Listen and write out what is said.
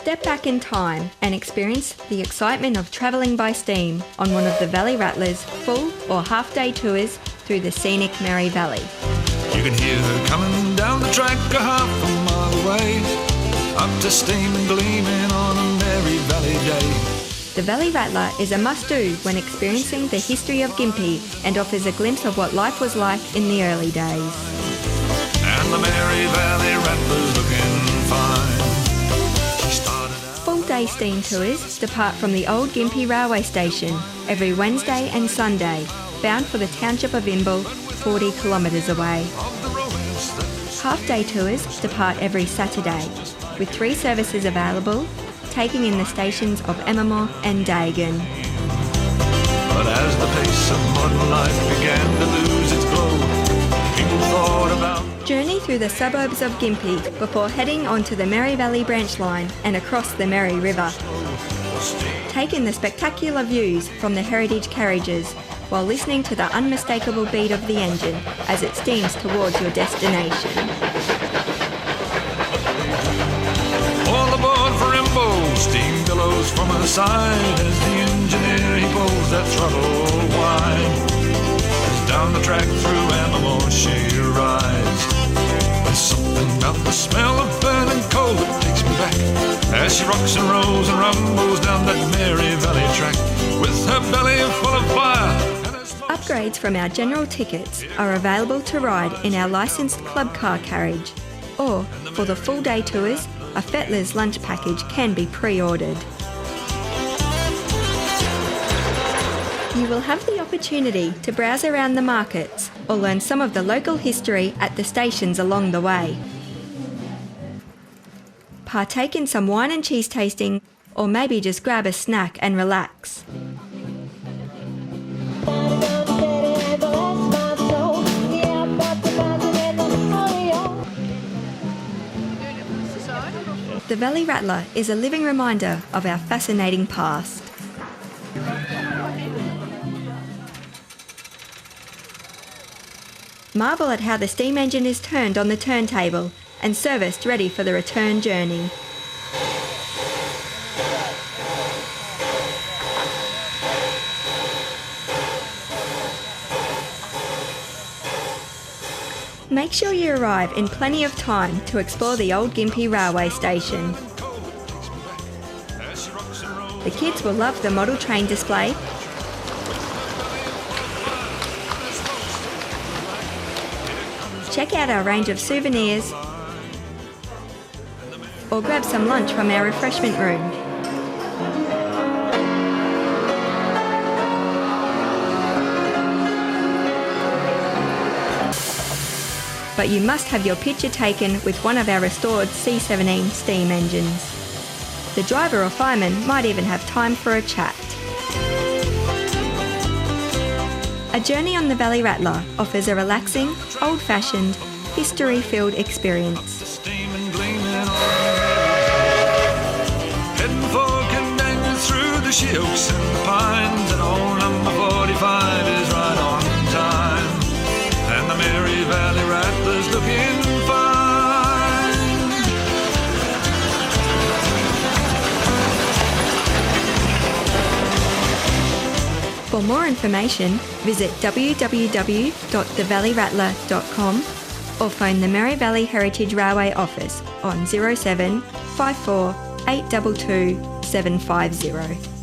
Step back in time and experience the excitement of travelling by steam on one of the Valley Rattlers' full or half-day tours through the scenic Merry Valley. You can hear her coming down the track a half a mile away, up to steam and gleaming on a Merry Valley day. The Valley Rattler is a must-do when experiencing the history of Gympie and offers a glimpse of what life was like in the early days. And the Merry Valley Rattlers looking fine. Full-day steam tours depart from the old Gympie railway station every Wednesday and Sunday, bound for the township of Imbil, 40 kilometres away. Half-day tours depart every Saturday, with 3 services available, taking in the stations of Emmermore and Dagan. But as the pace of modern life began to lose its glow, people thought about... Journey through the suburbs of Gympie before heading onto the Merry Valley branch line and across the Merry River. Take in the spectacular views from the heritage carriages while listening to the unmistakable beat of the engine as it steams towards your destination. All aboard for Imbo, steam billows from her side as the engineer he pulls that throttle wide. As down the track through Emmermore she rides. There's something about the smell of burning coal that takes me back as she rocks and rolls and rumbles down that Merry Valley track with her belly full of fire. Upgrades from our general tickets are available to ride in our licensed club car carriage, or for the full day tours, a Fettler's lunch package can be pre-ordered. You will have the opportunity to browse around the markets or learn some of the local history at the stations along the way. Partake in some wine and cheese tasting, or maybe just grab a snack and relax. The Valley Rattler is a living reminder of our fascinating past. Marvel at how the steam engine is turned on the turntable and serviced ready for the return journey. Make sure you arrive in plenty of time to explore the old Gympie railway station. The kids will love the model train display, check out our range of souvenirs, or grab some lunch from our refreshment room. But you must have your picture taken with one of our restored C17 steam engines. The driver or fireman might even have time for a chat. A journey on the Valley Rattler offers a relaxing, old-fashioned, history-filled experience. Heading for Candango through the she oaks and the pines, and old number 45 is right on time. And the Merry Valley Rattlers looking fine. For more information, visit www.thevalleyrattler.com or phone the Merry Valley Heritage Railway office on 07 54 822 750.